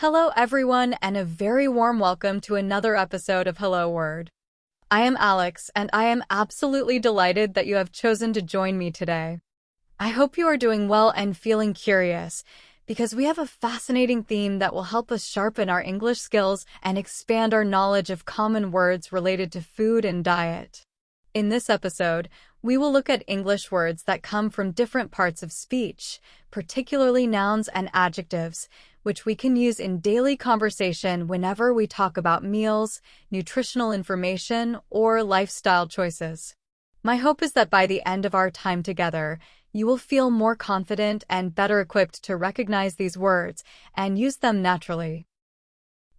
Hello everyone and a very warm welcome to another episode of Hello Word. I am Alex and I am absolutely delighted that you have chosen to join me today. I hope you are doing well and feeling curious because we have a fascinating theme that will help us sharpen our English skills and expand our knowledge of common words related to food and diet. In this episode, we will look at English words that come from different parts of speech, particularly nouns and adjectives, which we can use in daily conversation whenever we talk about meals, nutritional information, or lifestyle choices. My hope is that by the end of our time together, you will feel more confident and better equipped to recognize these words and use them naturally.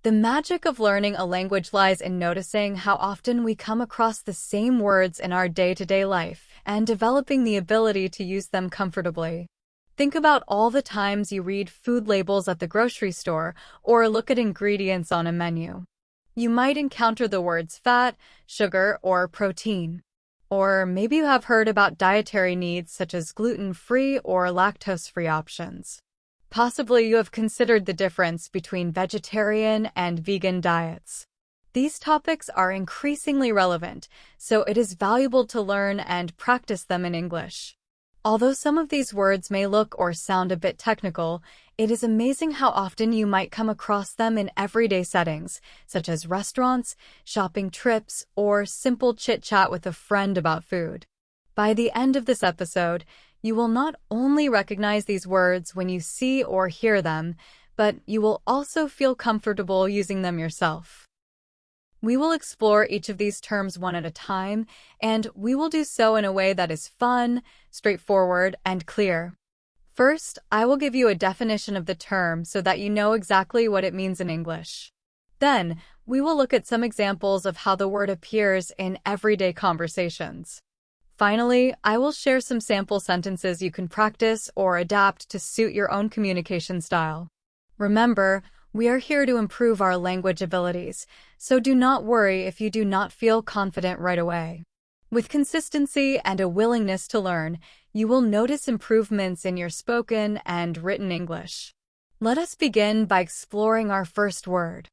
The magic of learning a language lies in noticing how often we come across the same words in our day-to-day life and developing the ability to use them comfortably. Think about all the times you read food labels at the grocery store or look at ingredients on a menu. You might encounter the words fat, sugar, or protein. Or maybe you have heard about dietary needs such as gluten-free or lactose-free options. Possibly you have considered the difference between vegetarian and vegan diets. These topics are increasingly relevant, so it is valuable to learn and practice them in English. Although some of these words may look or sound a bit technical, it is amazing how often you might come across them in everyday settings, such as restaurants, shopping trips, or simple chit-chat with a friend about food. By the end of this episode, you will not only recognize these words when you see or hear them, but you will also feel comfortable using them yourself. We will explore each of these terms one at a time, and we will do so in a way that is fun, straightforward, and clear. First, I will give you a definition of the term so that you know exactly what it means in English. Then, we will look at some examples of how the word appears in everyday conversations. Finally, I will share some sample sentences you can practice or adapt to suit your own communication style. Remember, we are here to improve our language abilities, so do not worry if you do not feel confident right away. With consistency and a willingness to learn, you will notice improvements in your spoken and written English. Let us begin by exploring our first word.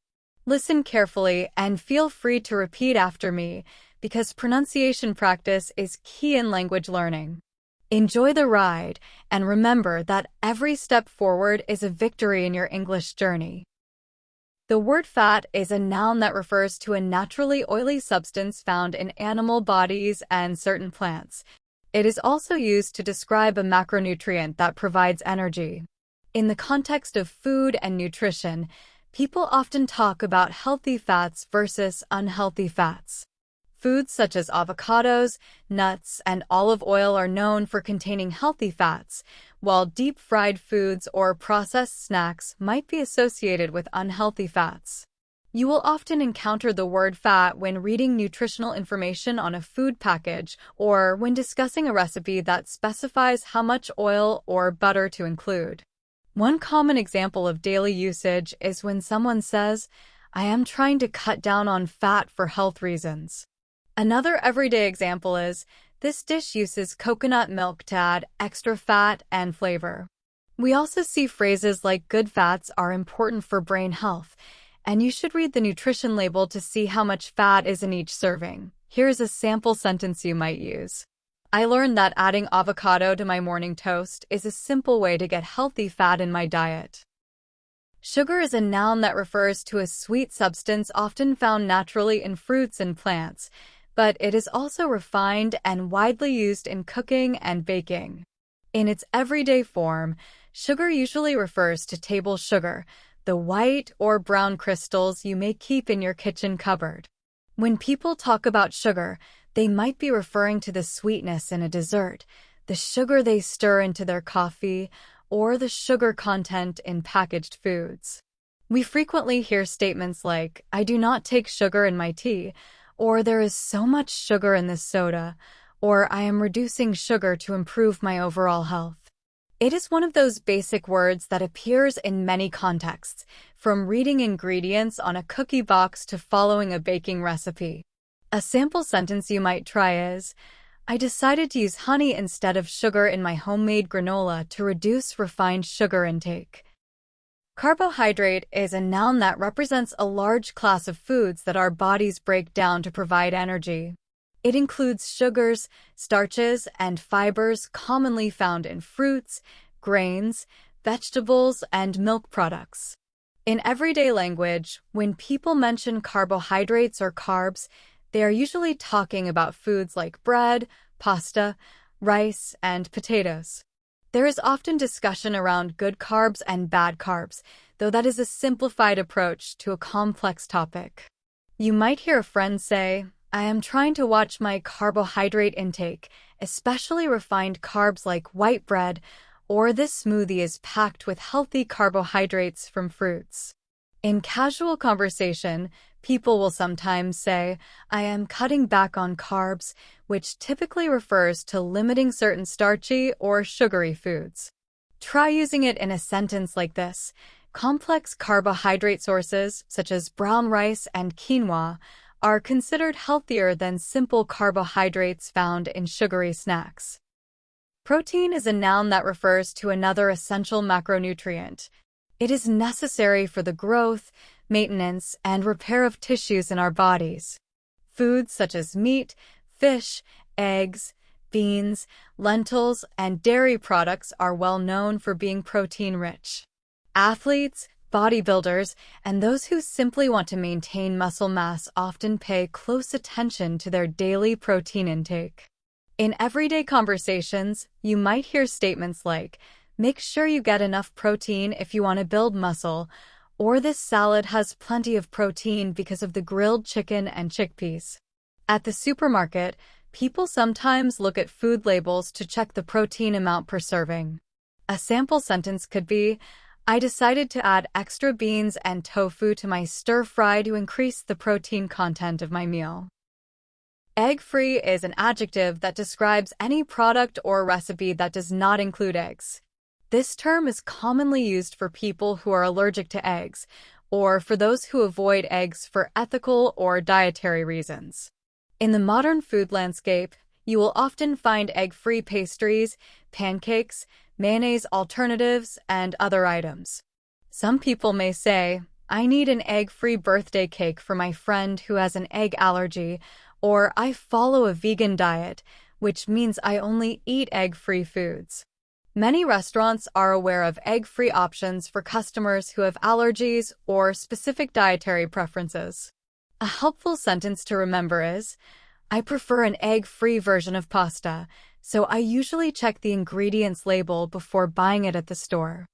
Listen carefully and feel free to repeat after me, because pronunciation practice is key in language learning. Enjoy the ride, and remember that every step forward is a victory in your English journey. The word fat is a noun that refers to a naturally oily substance found in animal bodies and certain plants. It is also used to describe a macronutrient that provides energy. In the context of food and nutrition, people often talk about healthy fats versus unhealthy fats. Foods such as avocados, nuts, and olive oil are known for containing healthy fats, while deep-fried foods or processed snacks might be associated with unhealthy fats. You will often encounter the word fat when reading nutritional information on a food package or when discussing a recipe that specifies how much oil or butter to include. One common example of daily usage is when someone says, "I am trying to cut down on fat for health reasons." Another everyday example is, "This dish uses coconut milk to add extra fat and flavor." We also see phrases like "good fats are important for brain health," and "you should read the nutrition label to see how much fat is in each serving." Here's a sample sentence you might use. "I learned that adding avocado to my morning toast is a simple way to get healthy fat in my diet." Sugar is a noun that refers to a sweet substance often found naturally in fruits and plants, but it is also refined and widely used in cooking and baking. In its everyday form, sugar usually refers to table sugar, the white or brown crystals you may keep in your kitchen cupboard. When people talk about sugar, they might be referring to the sweetness in a dessert, the sugar they stir into their coffee, or the sugar content in packaged foods. We frequently hear statements like, "I do not take sugar in my tea," or "there is so much sugar in this soda," or "I am reducing sugar to improve my overall health." It is one of those basic words that appears in many contexts, from reading ingredients on a cookie box to following a baking recipe. A sample sentence you might try is, "I decided to use honey instead of sugar in my homemade granola to reduce refined sugar intake." Carbohydrate is a noun that represents a large class of foods that our bodies break down to provide energy. It includes sugars, starches, and fibers commonly found in fruits, grains, vegetables, and milk products. In everyday language, when people mention carbohydrates or carbs, they are usually talking about foods like bread, pasta, rice, and potatoes. There is often discussion around good carbs and bad carbs, though that is a simplified approach to a complex topic. You might hear a friend say, "I am trying to watch my carbohydrate intake, especially refined carbs like white bread, or this smoothie is packed with healthy carbohydrates from fruits." In casual conversation, people will sometimes say, "I am cutting back on carbs," which typically refers to limiting certain starchy or sugary foods. Try using it in a sentence like this: complex carbohydrate sources, such as brown rice and quinoa, are considered healthier than simple carbohydrates found in sugary snacks. Protein is a noun that refers to another essential macronutrient. It is necessary for the growth, maintenance, and repair of tissues in our bodies. Foods such as meat, fish, eggs, beans, lentils, and dairy products are well known for being protein-rich. Athletes, bodybuilders, and those who simply want to maintain muscle mass often pay close attention to their daily protein intake. In everyday conversations, you might hear statements like, "Make sure you get enough protein if you want to build muscle," or "This salad has plenty of protein because of the grilled chicken and chickpeas." At the supermarket, people sometimes look at food labels to check the protein amount per serving. A sample sentence could be, "I decided to add extra beans and tofu to my stir-fry to increase the protein content of my meal." Egg-free is an adjective that describes any product or recipe that does not include eggs. This term is commonly used for people who are allergic to eggs, or for those who avoid eggs for ethical or dietary reasons. In the modern food landscape, you will often find egg-free pastries, pancakes, mayonnaise alternatives, and other items. Some people may say, "I need an egg-free birthday cake for my friend who has an egg allergy," or "I follow a vegan diet," which means I only eat egg-free foods. Many restaurants are aware of egg-free options for customers who have allergies or specific dietary preferences. A helpful sentence to remember is, "I prefer an egg-free version of pasta, so I usually check the ingredients label before buying it at the store."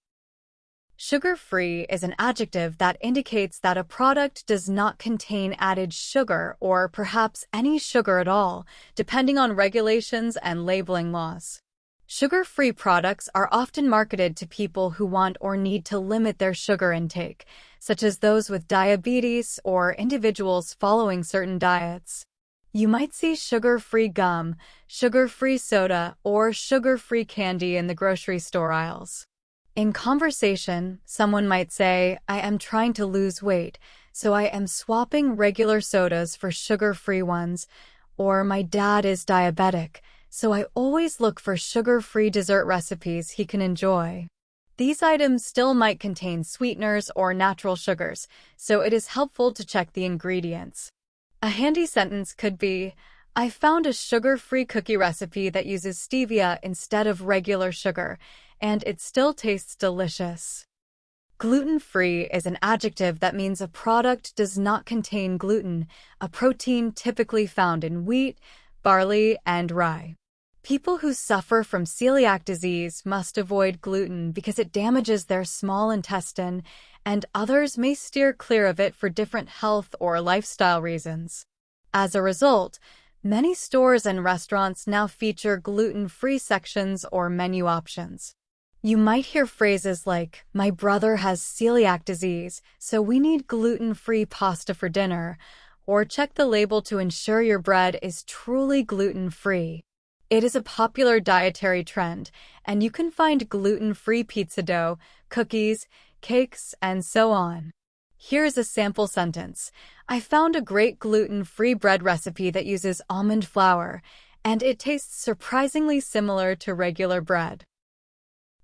Sugar-free is an adjective that indicates that a product does not contain added sugar or perhaps any sugar at all, depending on regulations and labeling laws. Sugar-free products are often marketed to people who want or need to limit their sugar intake, such as those with diabetes or individuals following certain diets. You might see sugar-free gum, sugar-free soda, or sugar-free candy in the grocery store aisles. In conversation, someone might say, "I am trying to lose weight, so I am swapping regular sodas for sugar-free ones," or "My dad is diabetic, so I always look for sugar-free dessert recipes he can enjoy." These items still might contain sweeteners or natural sugars, so it is helpful to check the ingredients. A handy sentence could be, "I found a sugar-free cookie recipe that uses stevia instead of regular sugar, and it still tastes delicious." Gluten-free is an adjective that means a product does not contain gluten, a protein typically found in wheat, barley, and rye. People who suffer from celiac disease must avoid gluten because it damages their small intestine, and others may steer clear of it for different health or lifestyle reasons. As a result, many stores and restaurants now feature gluten-free sections or menu options. You might hear phrases like, "My brother has celiac disease, so we need gluten-free pasta for dinner," or "Check the label to ensure your bread is truly gluten-free." It is a popular dietary trend, and you can find gluten-free pizza dough, cookies, cakes, and so on. Here's a sample sentence. "I found a great gluten-free bread recipe that uses almond flour, and it tastes surprisingly similar to regular bread."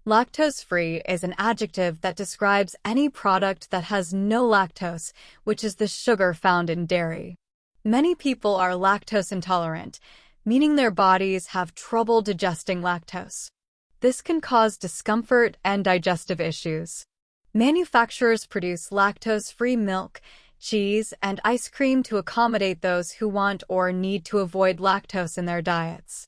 Lactose-free is an adjective that describes any product that has no lactose, which is the sugar found in dairy. Many people are lactose intolerant, meaning their bodies have trouble digesting lactose. This can cause discomfort and digestive issues. Manufacturers produce lactose-free milk, cheese, and ice cream to accommodate those who want or need to avoid lactose in their diets.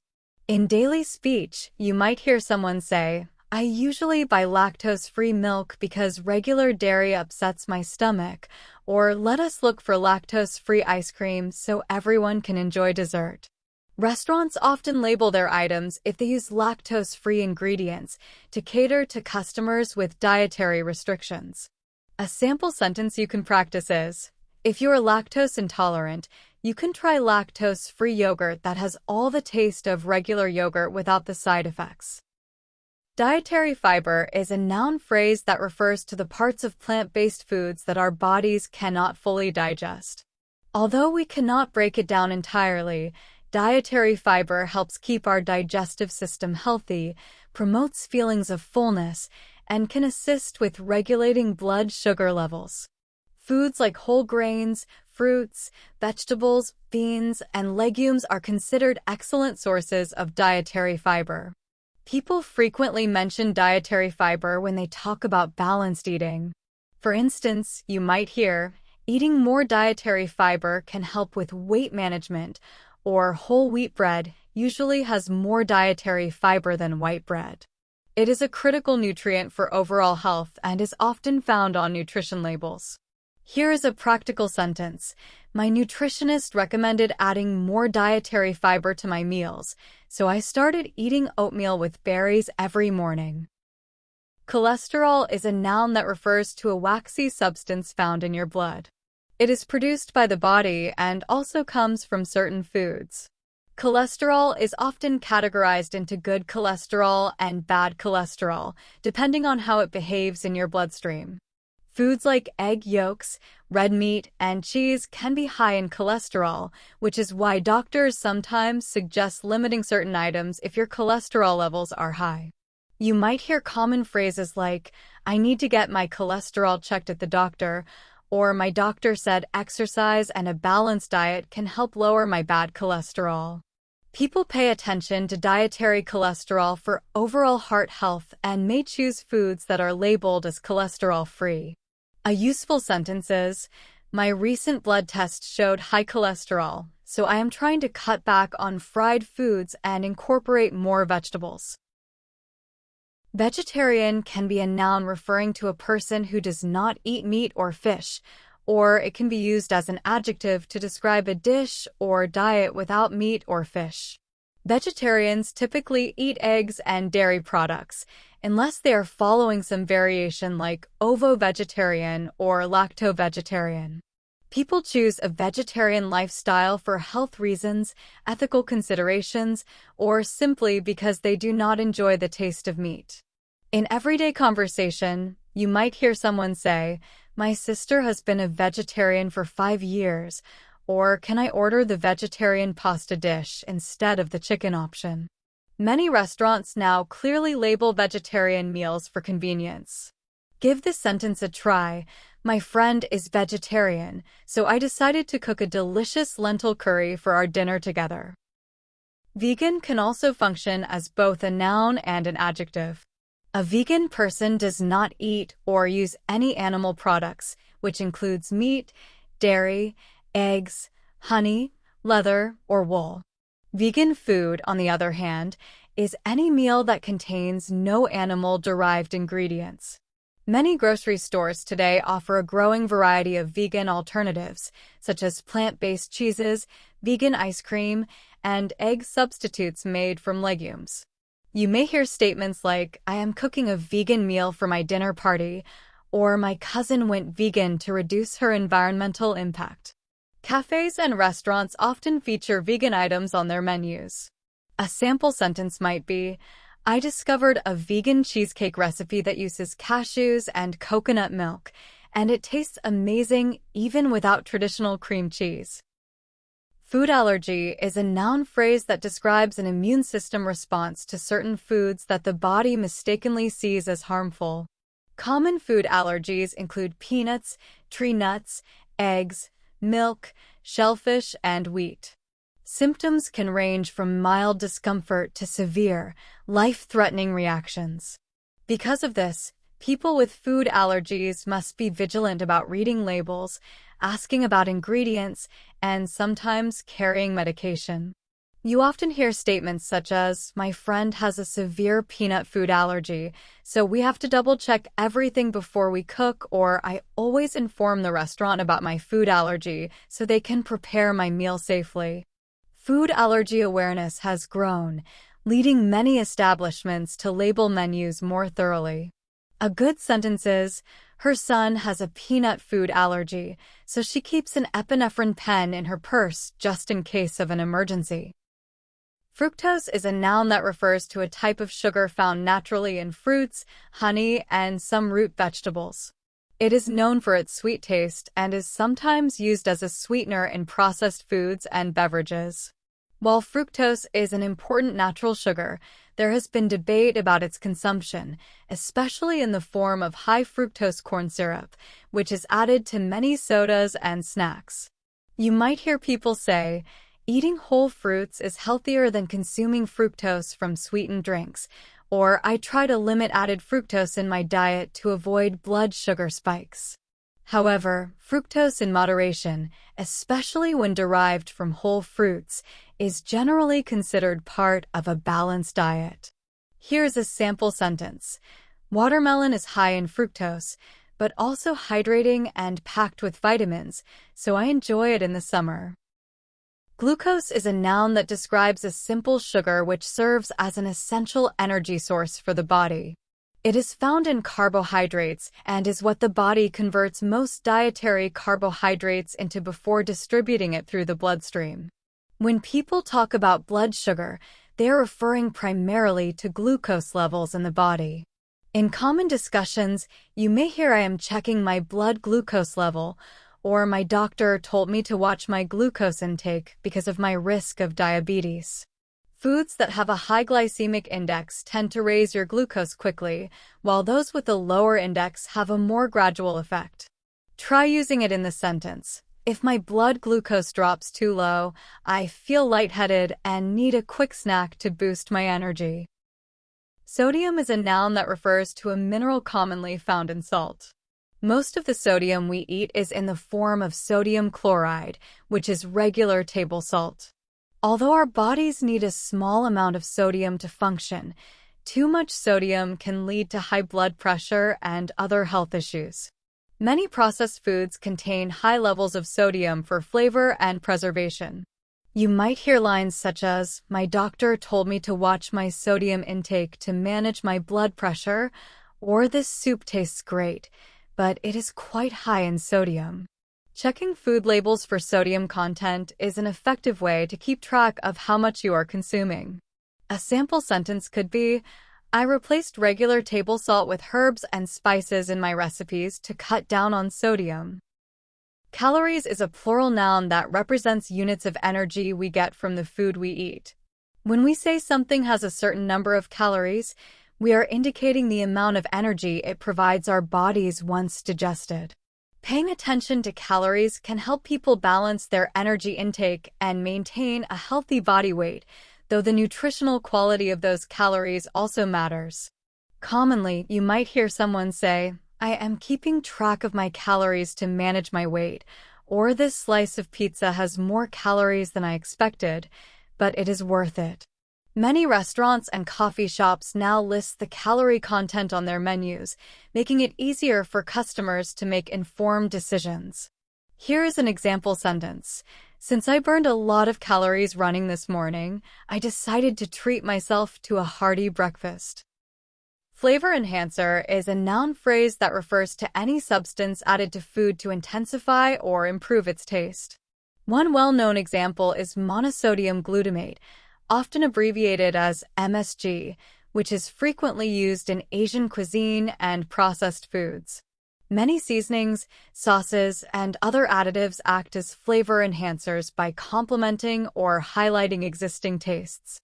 In daily speech, you might hear someone say, "I usually buy lactose-free milk because regular dairy upsets my stomach," or "let us look for lactose-free ice cream so everyone can enjoy dessert." Restaurants often label their items if they use lactose-free ingredients to cater to customers with dietary restrictions. A sample sentence you can practice is, if you are lactose intolerant, you can try lactose-free yogurt that has all the taste of regular yogurt without the side effects. Dietary fiber is a noun phrase that refers to the parts of plant-based foods that our bodies cannot fully digest. Although we cannot break it down entirely, dietary fiber helps keep our digestive system healthy, promotes feelings of fullness, and can assist with regulating blood sugar levels. Foods like whole grains, fruits, vegetables, beans, and legumes are considered excellent sources of dietary fiber. People frequently mention dietary fiber when they talk about balanced eating. For instance, you might hear, "Eating more dietary fiber can help with weight management," or "whole wheat bread usually has more dietary fiber than white bread." It is a critical nutrient for overall health and is often found on nutrition labels. Here is a practical sentence. My nutritionist recommended adding more dietary fiber to my meals, so I started eating oatmeal with berries every morning. Cholesterol is a noun that refers to a waxy substance found in your blood. It is produced by the body and also comes from certain foods. Cholesterol is often categorized into good cholesterol and bad cholesterol, depending on how it behaves in your bloodstream. Foods like egg yolks, red meat, and cheese can be high in cholesterol, which is why doctors sometimes suggest limiting certain items if your cholesterol levels are high. You might hear common phrases like, "I need to get my cholesterol checked at the doctor," or "my doctor said exercise and a balanced diet can help lower my bad cholesterol." People pay attention to dietary cholesterol for overall heart health and may choose foods that are labeled as cholesterol-free. A useful sentence is, "My recent blood test showed high cholesterol, so I am trying to cut back on fried foods and incorporate more vegetables." Vegetarian can be a noun referring to a person who does not eat meat or fish, or it can be used as an adjective to describe a dish or diet without meat or fish. Vegetarians typically eat eggs and dairy products, unless they are following some variation like ovo-vegetarian or lacto-vegetarian. People choose a vegetarian lifestyle for health reasons, ethical considerations, or simply because they do not enjoy the taste of meat. In everyday conversation, you might hear someone say, "My sister has been a vegetarian for 5 years," or "Can I order the vegetarian pasta dish instead of the chicken option?" Many restaurants now clearly label vegetarian meals for convenience. Give this sentence a try. My friend is vegetarian, so I decided to cook a delicious lentil curry for our dinner together. Vegan can also function as both a noun and an adjective. A vegan person does not eat or use any animal products, which includes meat, dairy, eggs, honey, leather, or wool. Vegan food, on the other hand, is any meal that contains no animal-derived ingredients. Many grocery stores today offer a growing variety of vegan alternatives, such as plant-based cheeses, vegan ice cream, and egg substitutes made from legumes. You may hear statements like, "I am cooking a vegan meal for my dinner party," or "My cousin went vegan to reduce her environmental impact." Cafes and restaurants often feature vegan items on their menus. A sample sentence might be, "I discovered a vegan cheesecake recipe that uses cashews and coconut milk, and it tastes amazing even without traditional cream cheese." Food allergy is a noun phrase that describes an immune system response to certain foods that the body mistakenly sees as harmful. Common food allergies include peanuts, tree nuts, eggs, milk, shellfish, and wheat. Symptoms can range from mild discomfort to severe, life-threatening reactions. Because of this, people with food allergies must be vigilant about reading labels, asking about ingredients, and sometimes carrying medication. You often hear statements such as, "My friend has a severe peanut food allergy, so we have to double-check everything before we cook," or "I always inform the restaurant about my food allergy so they can prepare my meal safely." Food allergy awareness has grown, leading many establishments to label menus more thoroughly. A good sentence is, "Her son has a peanut food allergy, so she keeps an epinephrine pen in her purse just in case of an emergency." Fructose is a noun that refers to a type of sugar found naturally in fruits, honey, and some root vegetables. It is known for its sweet taste and is sometimes used as a sweetener in processed foods and beverages. While fructose is an important natural sugar, there has been debate about its consumption, especially in the form of high fructose corn syrup, which is added to many sodas and snacks. You might hear people say, "Eating whole fruits is healthier than consuming fructose from sweetened drinks," or "I try to limit added fructose in my diet to avoid blood sugar spikes." However, fructose in moderation, especially when derived from whole fruits, is generally considered part of a balanced diet. Here's a sample sentence. "Watermelon is high in fructose, but also hydrating and packed with vitamins, so I enjoy it in the summer." Glucose is a noun that describes a simple sugar which serves as an essential energy source for the body. It is found in carbohydrates and is what the body converts most dietary carbohydrates into before distributing it through the bloodstream. When people talk about blood sugar, they are referring primarily to glucose levels in the body. In common discussions, you may hear, "I am checking my blood glucose level," or "My doctor told me to watch my glucose intake because of my risk of diabetes." Foods that have a high glycemic index tend to raise your glucose quickly, while those with a lower index have a more gradual effect. Try using it in the sentence. "If my blood glucose drops too low, I feel lightheaded and need a quick snack to boost my energy." Sodium is a noun that refers to a mineral commonly found in salt. Most of the sodium we eat is in the form of sodium chloride, which is regular table salt. Although our bodies need a small amount of sodium to function, too much sodium can lead to high blood pressure and other health issues. Many processed foods contain high levels of sodium for flavor and preservation. You might hear lines such as, "My doctor told me to watch my sodium intake to manage my blood pressure," or "This soup tastes great, but it is quite high in sodium." Checking food labels for sodium content is an effective way to keep track of how much you are consuming. A sample sentence could be, "I replaced regular table salt with herbs and spices in my recipes to cut down on sodium." Calories is a plural noun that represents units of energy we get from the food we eat. When we say something has a certain number of calories, we are indicating the amount of energy it provides our bodies once digested. Paying attention to calories can help people balance their energy intake and maintain a healthy body weight, though the nutritional quality of those calories also matters. Commonly, you might hear someone say, "I am keeping track of my calories to manage my weight," or "This slice of pizza has more calories than I expected, but it is worth it." Many restaurants and coffee shops now list the calorie content on their menus, making it easier for customers to make informed decisions. Here is an example sentence. "Since I burned a lot of calories running this morning, I decided to treat myself to a hearty breakfast." Flavor enhancer is a noun phrase that refers to any substance added to food to intensify or improve its taste. One well-known example is monosodium glutamate, often abbreviated as MSG, which is frequently used in Asian cuisine and processed foods. Many seasonings, sauces, and other additives act as flavor enhancers by complementing or highlighting existing tastes.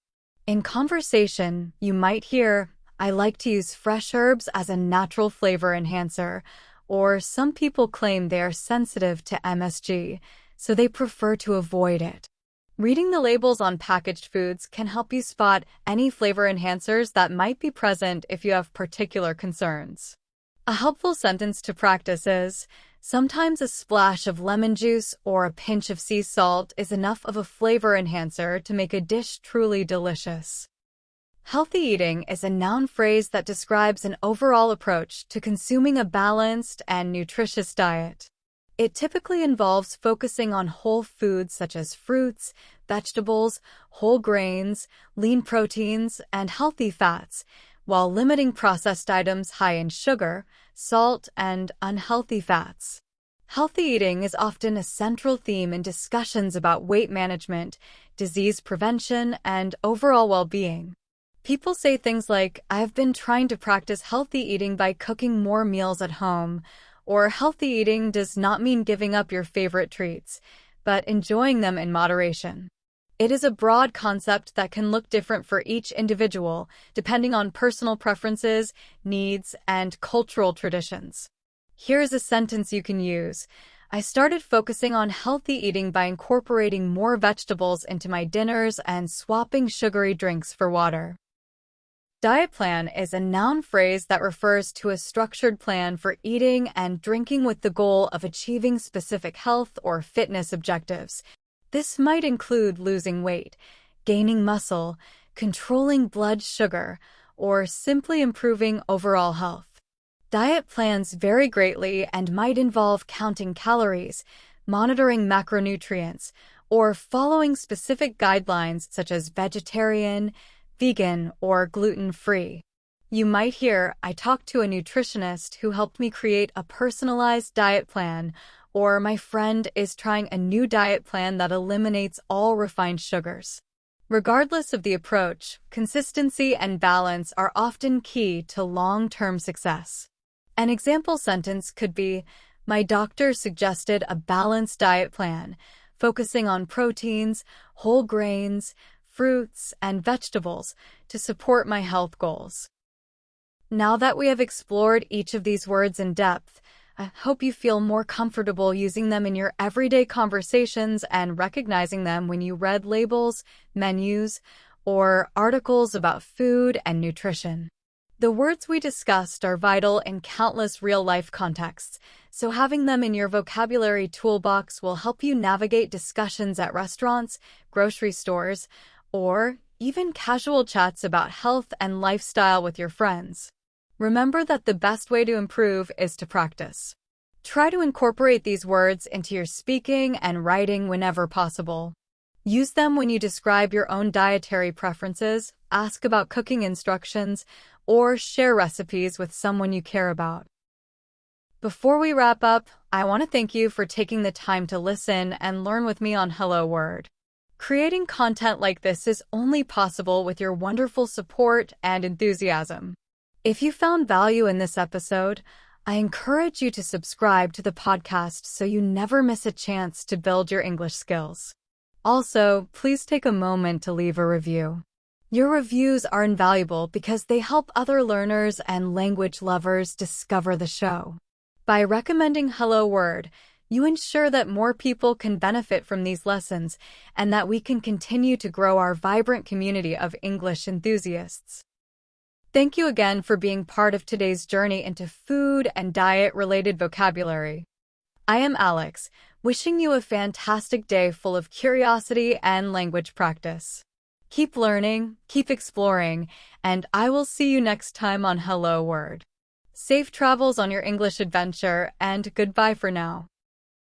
In conversation, you might hear, "I like to use fresh herbs as a natural flavor enhancer," or some people claim they are sensitive to MSG, so they prefer to avoid it. Reading the labels on packaged foods can help you spot any flavor enhancers that might be present if you have particular concerns. A helpful sentence to practice is, "Sometimes a splash of lemon juice or a pinch of sea salt is enough of a flavor enhancer to make a dish truly delicious." Healthy eating is a noun phrase that describes an overall approach to consuming a balanced and nutritious diet. It typically involves focusing on whole foods such as fruits, vegetables, whole grains, lean proteins, and healthy fats, while limiting processed items high in sugar, salt, and unhealthy fats. Healthy eating is often a central theme in discussions about weight management, disease prevention, and overall well-being. People say things like, "I've been trying to practice healthy eating by cooking more meals at home," or "Healthy eating does not mean giving up your favorite treats, but enjoying them in moderation." It is a broad concept that can look different for each individual, depending on personal preferences, needs, and cultural traditions. Here's a sentence you can use. "I started focusing on healthy eating by incorporating more vegetables into my dinners and swapping sugary drinks for water." Diet plan is a noun phrase that refers to a structured plan for eating and drinking with the goal of achieving specific health or fitness objectives. This might include losing weight, gaining muscle, controlling blood sugar, or simply improving overall health. Diet plans vary greatly and might involve counting calories, monitoring macronutrients, or following specific guidelines such as vegetarian, vegan, or gluten-free. You might hear, "I talked to a nutritionist who helped me create a personalized diet plan," or "My friend is trying a new diet plan that eliminates all refined sugars." Regardless of the approach, consistency and balance are often key to long-term success. An example sentence could be, "My doctor suggested a balanced diet plan, focusing on proteins, whole grains, fruits, and vegetables to support my health goals." Now that we have explored each of these words in depth, I hope you feel more comfortable using them in your everyday conversations and recognizing them when you read labels, menus, or articles about food and nutrition. The words we discussed are vital in countless real-life contexts, so having them in your vocabulary toolbox will help you navigate discussions at restaurants, grocery stores, or even casual chats about health and lifestyle with your friends. Remember that the best way to improve is to practice. Try to incorporate these words into your speaking and writing whenever possible. Use them when you describe your own dietary preferences, ask about cooking instructions, or share recipes with someone you care about. Before we wrap up, I want to thank you for taking the time to listen and learn with me on Hello Word. Creating content like this is only possible with your wonderful support and enthusiasm. If you found value in this episode, I encourage you to subscribe to the podcast so you never miss a chance to build your English skills. Also, please take a moment to leave a review. Your reviews are invaluable because they help other learners and language lovers discover the show. By recommending Hello Word, you ensure that more people can benefit from these lessons and that we can continue to grow our vibrant community of English enthusiasts. Thank you again for being part of today's journey into food and diet-related vocabulary. I am Alex, wishing you a fantastic day full of curiosity and language practice. Keep learning, keep exploring, and I will see you next time on Hello Word. Safe travels on your English adventure, and goodbye for now.